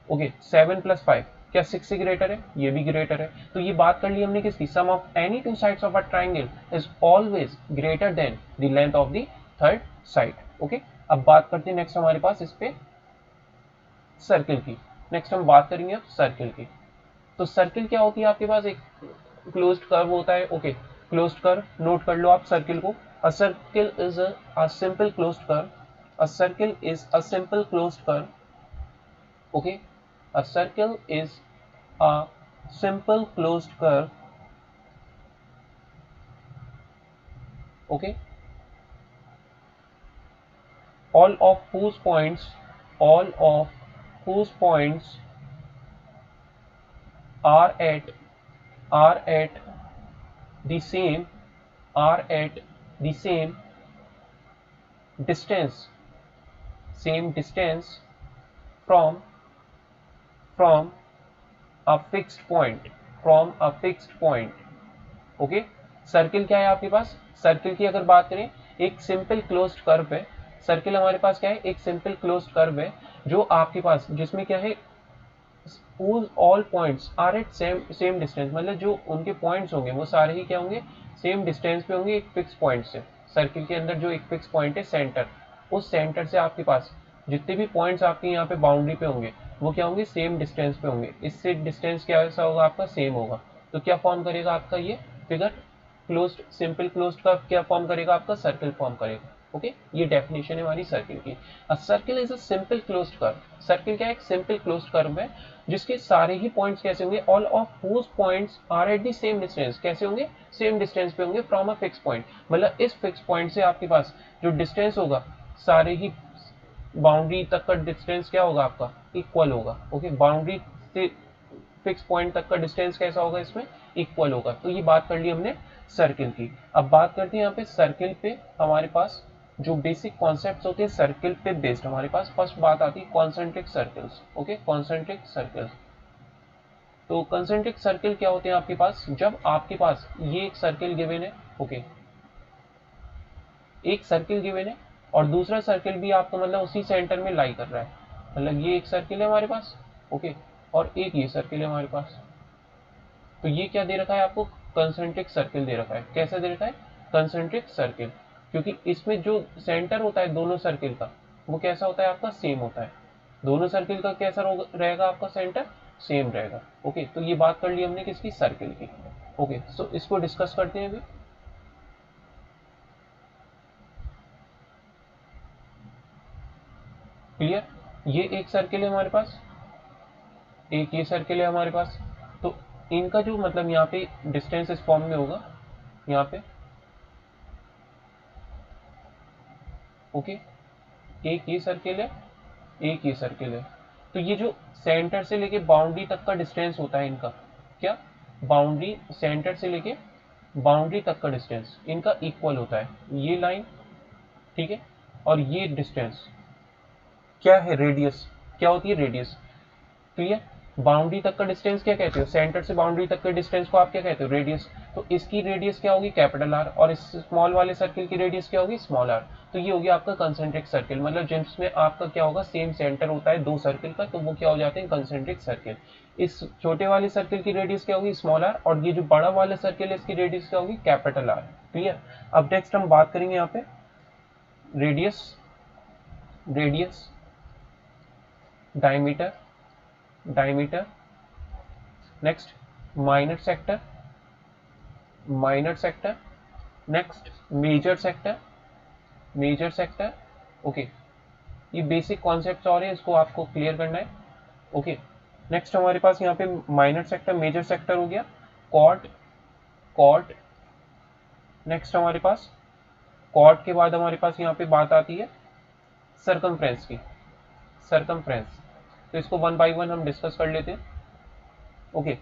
B: ओके, 7 + 5 क्या 6 से ग्रेटर है? ये भी ग्रेटर है। तो ये बात कर ली हमने किसकी, sum of any two sides of a triangle is always greater than the length of the third side. Okay, अब बात करते हैं नेक्स्ट हमारे पास इस पे सर्किल की। नेक्स्ट हम बात करेंगे अब सर्किल की। तो सर्किल क्या होती है, आपके पास एक क्लोज्ड कर्व होता है। ओके, क्लोज्ड कर्व नोट कर लो आप सर्किल को। अ circle is a simple closed curve, a circle is a simple closed curve. Okay, a circle is a simple closed curve. Okay, all of whose points, all of whose points are at the same, are at the distance, same distance from from a fixed point, from a fixed point. Okay, circle क्या है आपके पास, circle की अगर बात करें, एक simple closed curve है। Circle हमारे पास क्या है, एक सिंपल क्लोज्ड कर्व है जो आपके पास, जिसमें क्या है, all points are at same distance, मतलब जो उनके पॉइंट्स होंगे वो सारे ही क्या होंगे, सेम डिस्टेंस पे होंगे एक फिक्स पॉइंट से। सर्किल के अंदर जो एक फिक्स पॉइंट है सेंटर, उस सेंटर से आपके पास जितने भी पॉइंट्स आपके यहाँ पे बाउंड्री पे होंगे वो क्या होंगे, सेम डिस्टेंस पे होंगे। इससे डिस्टेंस क्या ऐसा होगा आपका, सेम होगा। तो क्या फॉर्म करेगा आपका ये फिगर, क्लोज्ड सिंपल क्लोज्ड का क्या फॉर्म करेगा, आपका सर्किल फॉर्म करेगा। ओके, ये डेफिनेशन है हमारी सर्किल की। अ circle is a simple closed curve. Circle क्या है, एक सिंपल क्लोज्ड कर्व है जिसके सारे ही पॉइंट्स कैसे होंगे, all of whose points are at the same distance, कैसे होंगे, सेम डिस्टेंस पे होंगे फ्रॉम अ फिक्स पॉइंट। मतलब इस फिक्स पॉइंट से आपके पास जो डिस्टेंस होगा, सारे ही बाउंड्री तक का डिस्टेंस क्या होगा आपका, इक्वल होगा। ओके, बाउंड्री से फिक्स पॉइंट तक का डिस्टेंस कैसा होगा, इसमें इक्वल होगा। तो ये बात कर ली हमने सर्किल की। अब बात करते हैं यहाँ पे सर्किल पे हमारे पास जो बेसिक कॉन्सेप्ट्स होते हैं सर्किल पे बेस्ड, हमारे पास फर्स्ट बात आती है concentric circles. Okay, concentric circles. तो कॉन्सेंट्रिक सर्किल क्या होते हैं आपके पास, जब आपके पास ये एक सर्किल गिवन है। ओके, एक सर्किल गिवन है और दूसरा सर्किल भी आपको मतलब उसी सेंटर में लाई कर रहा है। मतलब ये एक सर्किल है हमारे पास, ओके, और एक ये सर्किल है हमारे पास। तो ये क्या दे रखा है आपको, कंसेंट्रिक सर्किल दे रखा है। कैसा दे रखा है, कंसेंट्रिक सर्किल, क्योंकि इसमें जो सेंटर होता है दोनों सर्किल का वो कैसा होता है आपका, सेम होता है। दोनों सर्किल का कैसा रहेगा आपका सेंटर, सेम रहेगा। ओके, तो ये बात कर ली हमने किसकी, सर्किल की। ओके, सो इसको डिस्कस करते हैं अभी। क्लियर, ये एक सर्किल है हमारे पास, एक ये सर्किल है हमारे पास। तो इनका जो मतलब यहाँ पे डिस्टेंस इस फॉर्म में होगा यहाँ पे। ओके, एक ये सर्किल है, एक ये सर्किल है। तो ये जो सेंटर से लेके बाउंड्री तक का डिस्टेंस होता है इनका, क्या, बाउंड्री, सेंटर से लेके बाउंड्री तक का डिस्टेंस इनका इक्वल होता है, ये लाइन, ठीक है। और ये डिस्टेंस क्या है, रेडियस, क्या होती है, रेडियस। क्लियर, बाउंड्री तक का डिस्टेंस क्या कहते हो, सेंटर से बाउंड्री तक के डिस्टेंस को आप क्या कहते हो, रेडियस। तो इसकी रेडियस क्या होगी, कैपिटल आर, और इस स्मॉल वाले सर्किल की रेडियस क्या होगी, स्मॉल आर। तो ये होगी आपका कंसेंट्रिक सर्किल, मतलब जिसमें आपका क्या होगा, सेम सेंटर होता है दो सर्किल का, तो वो क्या हो जाते हैं, कंसेंट्रिक सर्किल। इस छोटे वाले सर्किल की रेडियस क्या होगी, स्मॉल आर, और ये जो बड़ा वाला सर्किल है इसकी रेडियस क्या होगी, कैपिटल आर। क्लियर, अब नेक्स्ट हम बात करेंगे यहाँ पे radius, radius, diameter, diameter, next minor sector, minor sector, next major sector, major sector. Okay, ये बेसिक कॉन्सेप्ट्स और है, इसको आपको क्लियर करना है। ओके, नेक्स्ट हमारे पास यहाँ पे माइनर सेक्टर, मेजर सेक्टर हो गया, कॉर्ड, कॉर्ड। नेक्स्ट हमारे पास कॉर्ड के बाद हमारे पास यहाँ पे बात आती है सरकमफ्रेंस की, सरकमफ्रेंस। तो इसको वन बाय वन हम डिस्कस कर लेते हैं। ओके,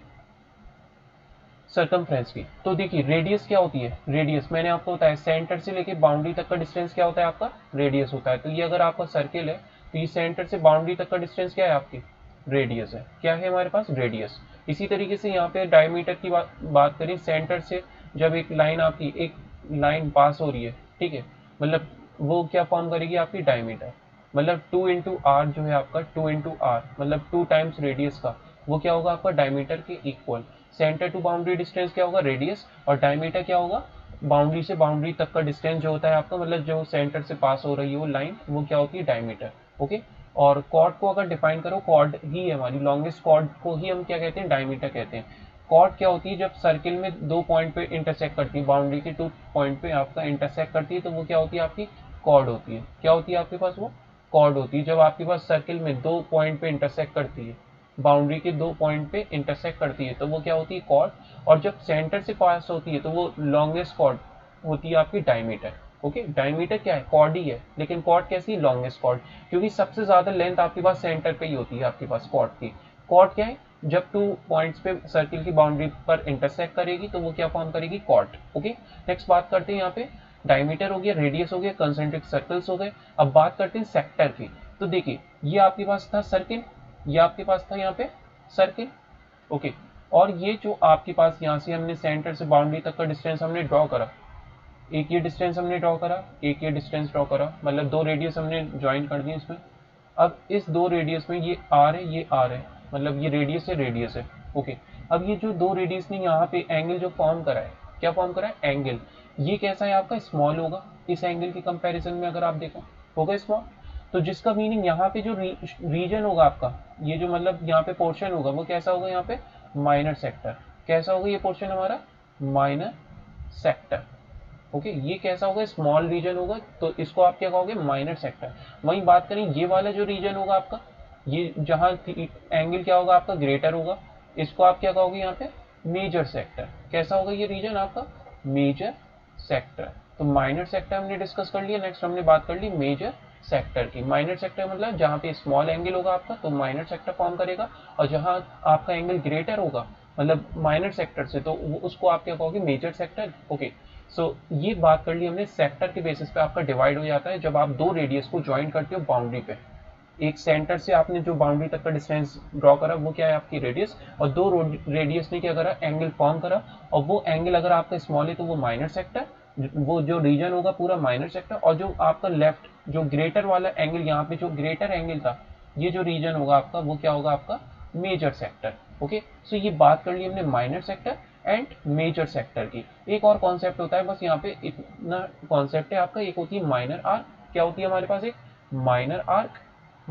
B: सरकमफ्रेंस की, तो देखिए रेडियस क्या होती है, रेडियस मैंने आपको बताया सेंटर से लेके बाउंड्री तक का डिस्टेंस क्या होता है आपका, रेडियस होता है। तो ये अगर आपका सर्किल है तो ये सेंटर से बाउंड्री तक का डिस्टेंस क्या है आपकी, रेडियस है। क्या है हमारे पास, रेडियस। इसी तरीके से यहाँ पे डायमीटर की बात करें, सेंटर से जब एक लाइन आपकी, एक लाइन पास हो रही है, ठीक है, मतलब वो क्या फॉर्म करेगी आपकी, डायमीटर। मतलब 2 इंटू आर जो है आपका, 2 इंटू आर मतलब 2 टाइम्स रेडियस का, वो क्या होगा आपका, डायमीटर के equal. Centre to boundary distance क्या होगा, रेडियस, और डायमीटर क्या होगा, बाउंड्री से बाउंड्री तक का डिस्टेंस जो होता है आपका, मतलब जो सेंटर से पास हो रही है वो लाइन, वो क्या होती है, डायमीटर। ओके, और कॉर्ड को अगर डिफाइन करो, कॉर्ड ही है हमारी, लॉन्गेस्ट कॉर्ड को ही हम क्या कहते हैं, डायमीटर कहते हैं। कॉर्ड क्या होती है, जब सर्किल में दो पॉइंट पे इंटरसेक्ट करती है, बाउंड्री के 2 पॉइंट पे आपका इंटरसेक्ट करती है, तो वो क्या होती है आपकी, कॉर्ड होती है। क्या होती है आपके पास, वो कॉर्ड होती है। जब आपके पास सर्किल में 2 पॉइंट पे इंटरसेक्ट करती है, बाउंड्री के 2 पॉइंट पे इंटरसेक्ट करती है, तो वो क्या होती है, कॉर्ड। और जब सेंटर से पास होती है तो वो लॉन्गेस्ट कॉर्ड होती है आपकी, डायमीटर। ओके, डायमीटर क्या है, कॉर्ड ही है, लेकिन कॉर्ड कैसी, लॉन्गेस्ट कॉर्ड, क्योंकि सबसे ज्यादा लेंथ आपके पास सेंटर पे ही होती है आपके पास कॉर्ड की। कॉर्ड क्या है, जब 2 पॉइंट्स पे सर्किल की बाउंड्री पर इंटरसेक्ट करेगी तो वो क्या फॉर्म करेगी, कॉर्ड। ओके, नेक्स्ट बात करते हैं यहाँ पे, डायमीटर हो गया, रेडियस हो गया, कंसेंट्रिक सर्कल्स हो गए। अब बात करते हैं सेक्टर की। तो देखिए ये आपके पास था सर्किल, ये आपके पास था यहाँ पे सर्किल। ओके, और ये जो आपके पास यहाँ से हमने सेंटर से बाउंड्री तक का डिस्टेंस हमने ड्रॉ करा, एक ये डिस्टेंस हमने ड्रॉ करा, एक ये डिस्टेंस ड्रॉ करा, मतलब 2 रेडियस हमने ज्वाइन कर दिए इसमें। अब इस 2 रेडियस में ये आर है, ये आर है, मतलब ये रेडियस है, रेडियस है। ओके, अब ये जो 2 रेडियस ने यहाँ पे एंगल जो फॉर्म करा है, क्या फॉर्म करा है, एंगल। ये कैसा है आपका, स्मॉल होगा इस एंगल के कंपैरिजन में, अगर आप देखो होगा स्मॉल। तो जिसका मीनिंग यहाँ पे जो रीजन होगा आपका, ये जो मतलब यहाँ पे पोर्शन होगा, वो कैसा होगा, यहाँ पे माइनर सेक्टर। कैसा होगा ये पोर्शन हमारा, माइनर सेक्टर। ओके, ये कैसा होगा, स्मॉल रीजन होगा, तो इसको आप क्या कहोगे, माइनर सेक्टर। वहीं बात करें ये वाला जो रीजन होगा आपका, ये जहां एंगल क्या होगा आपका, ग्रेटर होगा, इसको आप क्या कहोगे यहाँ पे, मेजर सेक्टर। कैसा होगा ये रीजन आपका, मेजर सेक्टर। तो माइनर सेक्टर हमने डिस्कस कर लिया। नेक्स्ट हमने बात कर ली मेजर सेक्टर की। माइनर सेक्टर मतलब जहाँ पे स्मॉल एंगल होगा आपका, तो माइनर सेक्टर फॉर्म करेगा, और जहाँ आपका एंगल ग्रेटर होगा मतलब माइनर सेक्टर से, तो उसको आप क्या कहोगे, मेजर सेक्टर। ओके, सो ये बात कर ली हमने, सेक्टर के बेसिस पे आपका डिवाइड हो जाता है जब आप 2 रेडियस को ज्वाइन करते हो बाउंड्री पे। एक सेंटर से आपने जो बाउंड्री तक का डिस्टेंस ड्रॉ करा वो क्या है आपकी, रेडियस, और 2 रेडियस ने क्या करा, एंगल फॉर्म करा, और वो एंगल अगर आपका स्मॉल है तो वो माइनर सेक्टर, वो जो रीजन होगा पूरा माइनर सेक्टर, और जो आपका लेफ्ट जो ग्रेटर वाला एंगल, यहाँ पे जो ग्रेटर एंगल था, ये जो रीजन होगा आपका, वो क्या होगा आपका, मेजर सेक्टर। ओके, सो ये बात कर ली हमने minor sector and major sector की। एक और कॉन्सेप्ट होता है, बस यहाँ पे इतना कॉन्सेप्ट है आपका, एक होती है माइनर आर्क। क्या होती है हमारे पास, एक माइनर आर्क,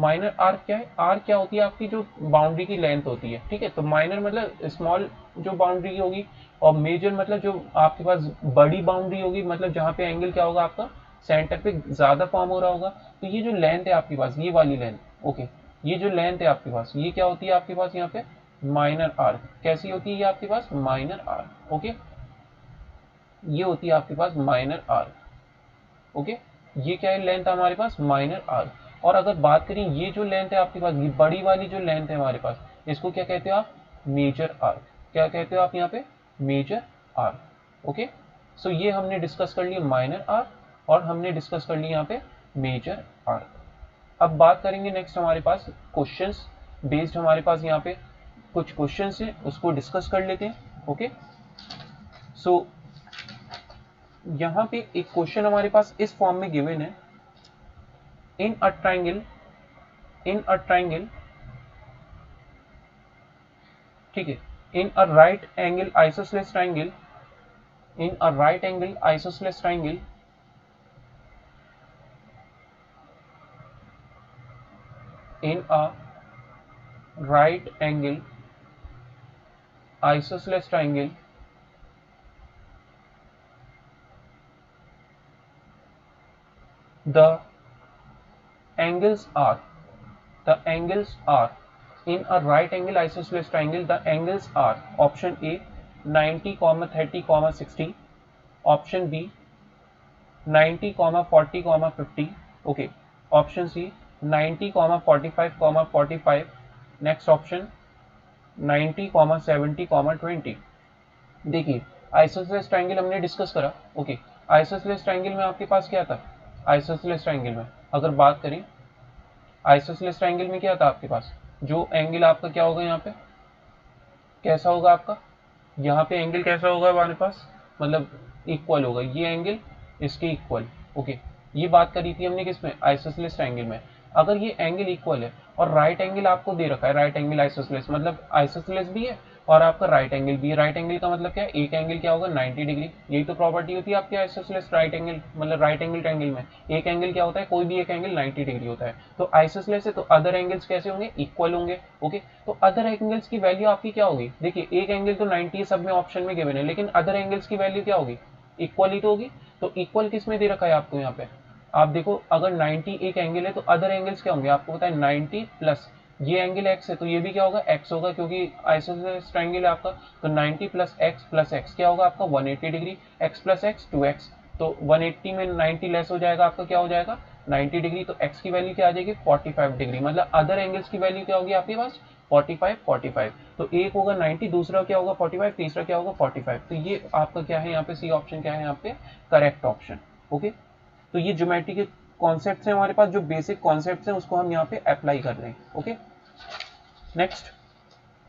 B: माइनर आर्क क्या है? आर्क क्या होती है? आपकी जो बाउंड्री की लेंथ होती है, ठीक है। तो माइनर मतलब स्मॉल जो बाउंड्री की होगी, और मेजर मतलब जो आपके पास बड़ी बाउंड्री होगी, मतलब जहाँ पे एंगल क्या होगा आपका सेंटर पे ज्यादा फॉर्म हो रहा होगा। तो ये जो लेंथ है आपके पास, ये वाली लेंथ, ओके, ये जो लेंथ है आपके पास, ये क्या होती है आपके पास यहाँ पे? Minor arc. कैसी होती है ये आपके पास? Minor arc, okay. ये होती है आपके पास माइनर आर्क, ओके। ये क्या है? लेंथ हमारे पास माइनर आर्क। और अगर बात करें ये जो लेंथ है आपके पास, ये बड़ी वाली जो लेंथ है हमारे पास, इसको क्या कहते हो आप? Major arc. क्या कहते हो आप यहाँ पे? Major arc, okay. सो ये हमने डिस्कस कर लिया माइनर आर्क, और हमने डिस्कस कर लिया यहाँ पे मेजर आर्क। अब बात करेंगे नेक्स्ट हमारे पास क्वेश्चंस बेस्ड, हमारे पास यहाँ पे कुछ क्वेश्चंस हैं, उसको डिस्कस कर लेते हैं, ओके। सो यहाँ पे एक क्वेश्चन हमारे पास इस फॉर्म में गिवन है, इन अ ट्राइंगल, ठीक है, in a right angle isosceles triangle, in a right angle isosceles triangle, in a right angle isosceles triangle, the angles are the angles are in a right angle isosceles triangle, the angles are option A 90, 30, 60, option B 90, 40, 50, okay, option C 90, 45, 45, next option 90, 70, 20। देखिए isosceles triangle हमने discuss करा, okay. Isosceles triangle में आपके पास क्या था? Isosceles triangle में अगर बात करें, आइसोसेलेस ट्राइंगल में क्या था आपके पास? जो एंगल आपका क्या होगा यहाँ पे? कैसा होगा आपका? यहाँ पे एंगल कैसा होगा हमारे पास? मतलब इक्वल होगा, ये एंगल इसके इक्वल, ओके। ये बात करी थी हमने किसमें? आइसोसेलेस ट्राइंगल में। अगर ये एंगल इक्वल है और राइट एंगल आपको दे रखा है, राइट एंगल आइसोसेलेस, मतलब आइसोसेलेस भी है और आपका राइट एंगल भी है। राइट एंगल का मतलब क्या है? एक एंगल क्या होगा? 90 डिग्री। यही तो प्रॉपर्टी होती है आपके आइसोसेलेस राइट एंगल, मतलब राइट एंगल ट्रायंगल में एक एंगल क्या होता है? कोई भी एक एंगल 90 डिग्री होता है। तो आइसोसेलेस है तो अदर एंगल्स कैसे होंगे? इक्वल होंगे, ओके। तो अदर एंगल्स की वैल्यू आपकी क्या होगी? देखिए एक एंगल तो 90 सब में ऑप्शन में गिवन है, लेकिन अदर एंगल्स की वैल्यू क्या होगी? इक्वल ही तो होगी। तो इक्वल किस में दे रखा है आपको यहाँ पे? आप देखो अगर 90 एक एंगल है तो अदर एंगल्स क्या होंगे? आपको पता है 90 प्लस ये एंगल x है तो ये भी क्या होगा? x होगा, क्योंकि आइसोसेलेस ट्रायंगल है आपका। तो 90 प्लस x क्या होगा आपका? 180 degree. x plus x 2x, तो 180 में 90 लेस हो जाएगा आपका, क्या हो जाएगा? 90 डिग्री। तो x की वैल्यू क्या आ जाएगी? 45 डिग्री। मतलब अदर एंगल्स की वैल्यू क्या होगी आपके पास? 45। तो एक होगा 90, दूसरा क्या होगा? 45, तीसरा क्या होगा? 45। तो ये आपका क्या है यहाँ पे? सी ऑप्शन क्या है यहाँ पे? Correct option, okay. तो ये ज्योमेट्री के कॉन्सेप्ट्स हैं हमारे पास, जो बेसिक कॉन्सेप्ट्स हैं उसको हम यहाँ पे अप्लाई कर रहे हैं, ओके। नेक्स्ट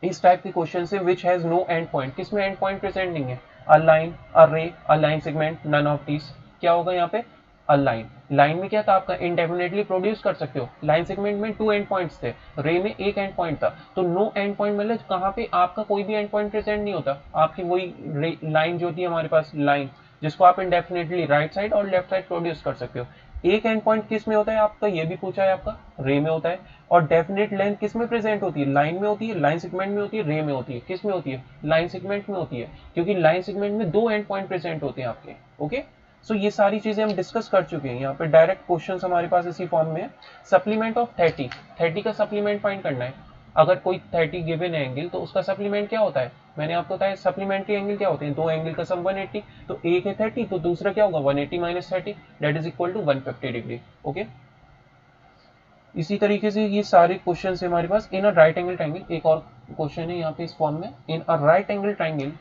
B: इस टाइप के क्वेश्चन से which has no end point, किसमें एंड पॉइंट प्रेजेंट नहीं है? A line, a ray, a line segment, none of this. क्या होगा यहाँ पे? A line. लाइन में क्या था आपका? इंडेफिनेटली प्रोड्यूस कर सकते हो। लाइन सेगमेंट में 2 एंड पॉइंट्स थे, रे में एक एंड पॉइंट था। तो नो एंड पॉइंट मतलब कहाँ पे आपका कोई भी एंड पॉइंट प्रेजेंट नहीं होता। आपकी वही लाइन जो होती है हमारे पास, लाइन जिसको आप इंडेफिनेटली राइट साइड और लेफ्ट साइड प्रोड्यूस कर सकते हो। एक एंड पॉइंट किस में होता है आपका? ये भी पूछा है आपका, रे में होता है। और डेफिनेट लेंथ किस में प्रेजेंट होती है? लाइन में होती है, लाइन सेगमेंट में होती है, रे में होती है। किस में होती है? लाइन सेगमेंट में होती है, क्योंकि लाइन सेगमेंट में 2 एंड पॉइंट प्रेजेंट होते हैं आपके, ओके। सो ये सारी चीजें हम डिस्कस कर चुके हैं। यहाँ पे डायरेक्ट क्वेश्चन हमारे पास इसी फॉर्म में है। सप्लीमेंट ऑफ 30 का सप्लीमेंट फाइंड करना है। अगर कोई 30 गिवन एंगल तो उसका सप्लीमेंट क्या होता है? मैंने आपको बताया सप्लीमेंट्री एंगल क्या होते हैं? दो एंगल का सम 180, तो एक है 30 तो दूसरा क्या होगा? 180 minus 30 that is equal to 150 degree, okay. इसी तरीके से ये सारे क्वेश्चन है हमारे पास। In a right angle triangle, एक और क्वेश्चन है यहाँ पे इस फॉर्म में। In a right angle triangle,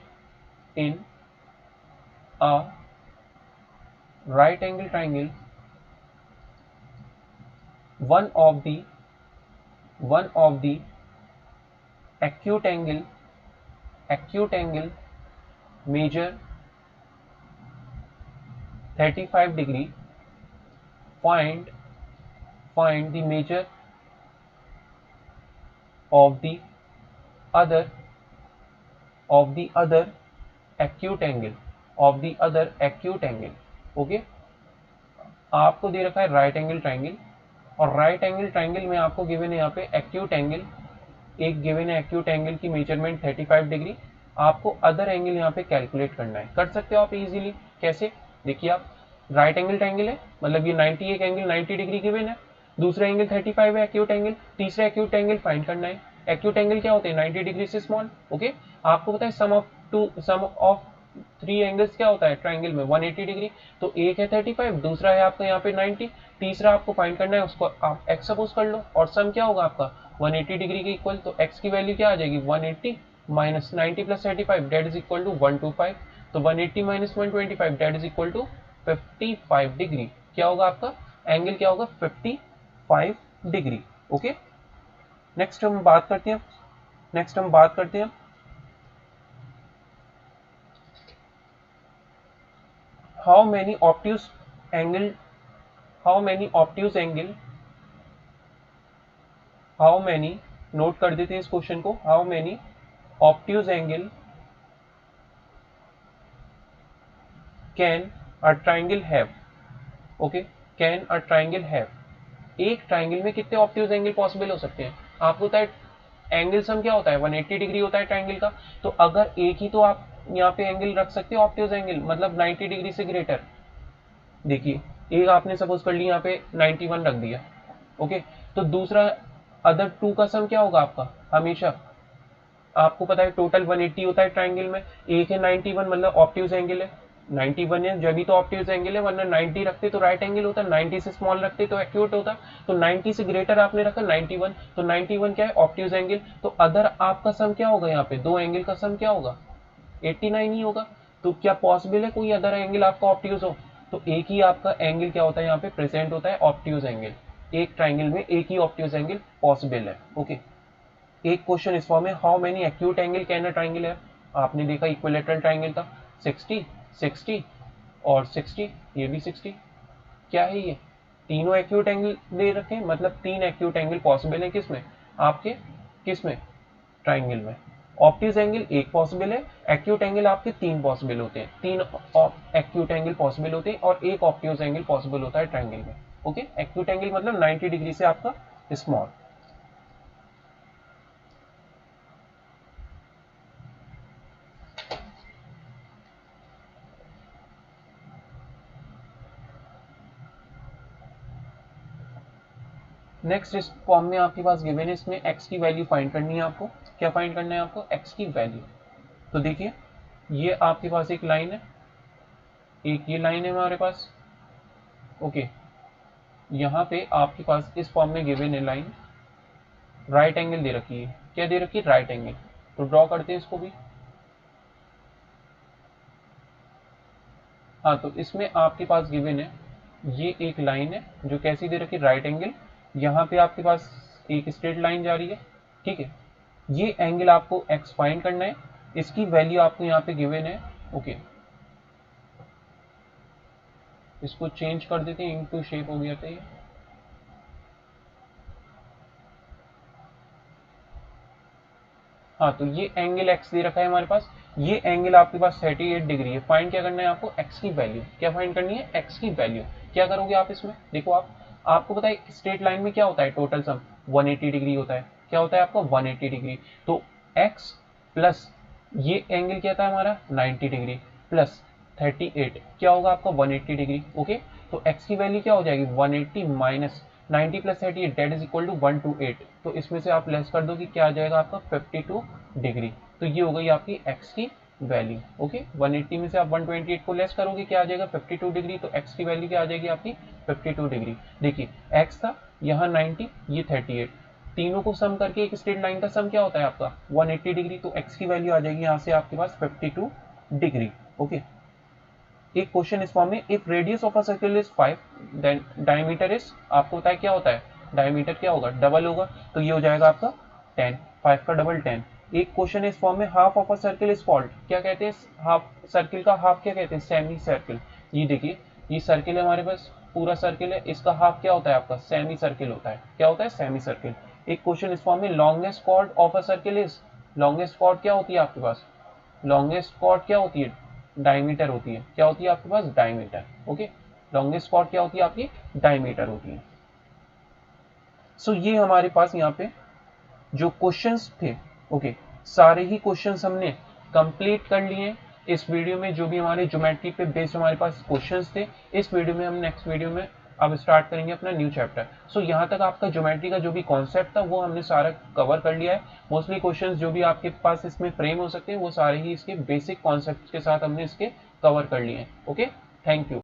B: in a right angle triangle, one of the acute angle measure 35 degree, find the measure of the other acute angle, okay. आपको दे रखा है राइट एंगल ट्रायंगल, और right angle triangle में आपको given है यहाँ पे acute angle, एक गिवन है एक्यूट एंगल की मेजरमेंट 35 डिग्री, आपको अदर एंगल यहाँ पे कैलकुलेट करना है। कर सकते हो आप इजीली। कैसे? देखिए आप, राइट एंगल ट्राइंगल है, मतलब ये 90 एक एंगल 90 डिग्री गिवन है, दूसरा एंगल 35 है एक्यूट एंगल, तीसरा एक्यूट एंगल फाइंड करना है। एक्यूट एंगल क्या होते हैं? 90 डिग्री से स्मॉल। ओके, आपको पता है सम ऑफ थ्री एंगल्स क्या होता है ट्राइंगल में? 180 डिग्री। तो एक है 35, दूसरा है आपका यहाँ पे 90, तीसरा आपको फाइंड करना है, उसको आप x सपोज कर लो, और सम क्या होगा आपका 180 डिग्री के इक्वल। तो x की वैल्यू क्या आ जाएगी? 180 minus 90 plus 35 that is equal to 125। तो 180 minus 125 that is equal to 55 degree. क्या होगा आपका एंगल? क्या होगा? 55 डिग्री। ओके, नेक्स्ट हम बात करते हैं how many obtuse angle how many note कर देते हैं इस क्वेश्चन को, how many obtuse angle can a triangle have? Okay, can a triangle have, एक ट्राइंगल में कितने ऑब्ट्यूज एंगल पॉसिबल हो सकते हैं? आपको पता है एंगल सम क्या होता है? 180 डिग्री होता है ट्राइंगल का। तो अगर एक ही तो आप यहाँ पे एंगल रख सकते हो ऑब्ट्यूज एंगल, मतलब 90 डिग्री से ग्रेटर। देखिए, एक आपने सपोज कर ली यहाँ पे 91 रख दिया। ओके, तो दूसरा अदर टू का सम क्या होगा आपका? हमेशा आपको पता है टोटल 180 होता है ट्राइंगल में, एक है 91, मतलब ऑब्ट्यूज एंगल है। 91 है जब भी तो ऑब्ट्यूज एंगल है, वरना 90 रखते तो राइट एंगल होता, 90 से स्मॉल रखते तो एक्यूट होता। तो 90 से ग्रेटर आपने रखा 91, तो 91 क्या है? Obtuse angle. तो अदर आपका सम क्या होगा? यहाँ पे दो एंगल का सम क्या होगा? 89 ही होगा। तो क्या पॉसिबल है कोई अदर एंगल आपका ऑब्ट्यूज हो? तो एक ही आपका एंगल क्या होता है यहाँ पे प्रेजेंट होता है, ऑब्ट्यूज एंगल। एक ट्राइंगल में एक ही ऑब्ट्यूज एंगल पॉसिबल है। ओके, एक क्वेश्चन इस फॉर्म में, how many acute angle can a triangle है? आपने देखा इक्विलेटरल ट्राइंगल था, 60 60 और 60, ये भी 60। क्या है ये? तीनों एक्यूट एंगल दे रखे हैं, मतलब तीन एक्यूट एंगल पॉसिबल है किसमें? आपके किसमें? ट्राइंगल में। ऑब्ट्यूज एंगल एक पॉसिबल है, एक्यूट एंगल आपके तीन पॉसिबल होते हैं, तीन एक्यूट एंगल पॉसिबल होते हैं और एक ऑब्ट्यूज एंगल पॉसिबल होता है ट्राइंगल में। ओके, एक्यूट एंगल मतलब 90 डिग्री से आपका स्मॉल। नेक्स्ट इस फॉर्म में आपके पास गिवन है, इसमें x की वैल्यू फाइंड करनी है आपको। क्या फाइंड करना है आपको? x की वैल्यू। तो देखिए, ये आपके पास एक लाइन है, एक ये लाइन है हमारे पास। ओके, यहाँ पे आपके पास इस फॉर्म में गिवन है लाइन, राइट एंगल दे रखी है। क्या दे रखी है? Right angle. तो ड्रॉ करते हैं इसको भी। हाँ, तो इसमें आपके पास गिवन है, ये एक लाइन है जो कैसी दे रखी है? Right angle. यहाँ पे आपके पास एक स्ट्रेट लाइन जा रही है, ठीक है। ये एंगल आपको x फाइंड करना है, इसकी वैल्यू आपको यहाँ पे गिवन है। ओके, इसको चेंज कर देते हैं, इनटू शेप हो गया था ये। हाँ, तो ये एंगल x दे रखा है हमारे पास, ये एंगल आपके पास 38 डिग्री है। फाइंड क्या करना है आपको? x की वैल्यू। क्या फाइंड करनी है? x की वैल्यू। क्या करोगे आप इसमें? देखो आपको पता है स्ट्रेट लाइन में क्या होता है? टोटल सम 180 डिग्री होता है। क्या होता है आपका? 180 डिग्री। तो x प्लस ये एंगल क्या था हमारा? 90 डिग्री प्लस 38 क्या होगा आपका? 180 डिग्री। ओके, तो x की वैल्यू क्या हो जाएगी? 180 minus 90 plus 38 that is equal to 128। तो इसमें से आप लेस कर दो कि क्या आ जाएगा आपका? 52 डिग्री। तो ये हो गई आपकी x की वैल्यू। ओके, 180 में से आप 128 को लेस करोगे, क्या आ जाएगा? 52 डिग्री। तो x की वैल्यू क्या आ जाएगी आपकी? 52 डिग्री। देखिए, x था यहाँ 90, ये 38, तीनों को सम करके एक स्ट्रेट लाइन का सम क्या होता है आपका? 180 डिग्री। तो x की वैल्यू आ जाएगी यहाँ से आपके पास 52 डिग्री। ओके, एक क्वेश्चन इस फॉर्म में, if radius of a circle is 5 then diameter is, आपको पता है क्या होता है? डायमीटर क्या होगा? डबल होगा। तो ये हो जाएगा आपका 10, 5 का डबल 10। एक क्वेश्चन इस फॉर्म में, half of a circle is called, क्या कहते हैं हाफ सर्किल का? हाफ क्या कहते हैं? Semi circle. ये देखिए, ये सर्किल है हमारे पास, पूरा सर्किल है, इसका हाफ क्या होता है आपका? सेमी सर्किल होता है। क्या होता है? Semi circle. एक क्वेश्चन इस फॉर्म में, longest chord of a circle is, longest chord क्या होती है आपके पास? लॉन्गेस्ट कॉर्ड क्या होती है? डायमीटर होती है। क्या होती है आपके पास? डायमीटर। ओके, लॉन्गेस्ट कॉर्ड क्या होती है आपकी? डायमीटर होती है। सो ये हमारे पास यहाँ पे जो क्वेश्चंस थे, ओके, सारे ही क्वेश्चंस हमने कंप्लीट कर लिए इस वीडियो में। जो भी हमारे ज्योमेट्री पे बेस्ड हमारे पास क्वेश्चंस थे, इस वीडियो में हम नेक्स्ट वीडियो में अब स्टार्ट करेंगे अपना न्यू चैप्टर। सो यहाँ तक आपका ज्योमेट्री का जो भी कॉन्सेप्ट था वो हमने सारा कवर कर लिया है। मोस्टली क्वेश्चंस जो भी आपके पास इसमें फ्रेम हो सकते हैं वो सारे ही इसके बेसिक कॉन्सेप्ट के साथ हमने इसके कवर कर लिए हैं। Okay, thank you.